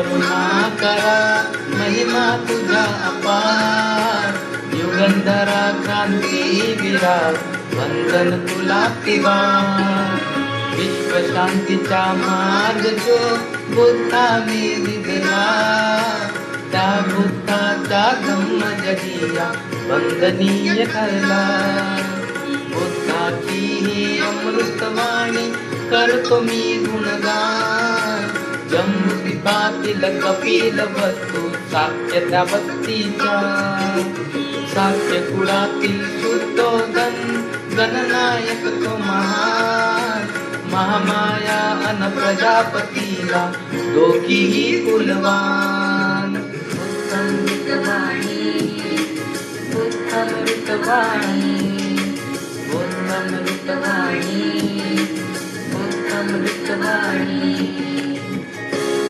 करुणा करा महिमा तुझा अपार. युगंधरा क्रांतीवीरा वंदन तुला तिवार. विश्वशांतीचा मार्ग जो बुद्धाने दिला, त्या बुद्धाचा धम्म जगिया वंदनीय ठरला. बुद्धाची ही अमृतवाणी करतो मी गुणगान. जम्बुद्वीपातील कपिल वस्तू साक्य त्या भक्तीच्या. साक्य कुळातील शुद्धोधन गणनायक तो महान. महामाया अन प्रजापतीला दोघीही कुलवान. बुद्धमृतवाणी बुद्धमृतवाणी बुद्धमृतवाणी बुद्धमृतवाणी.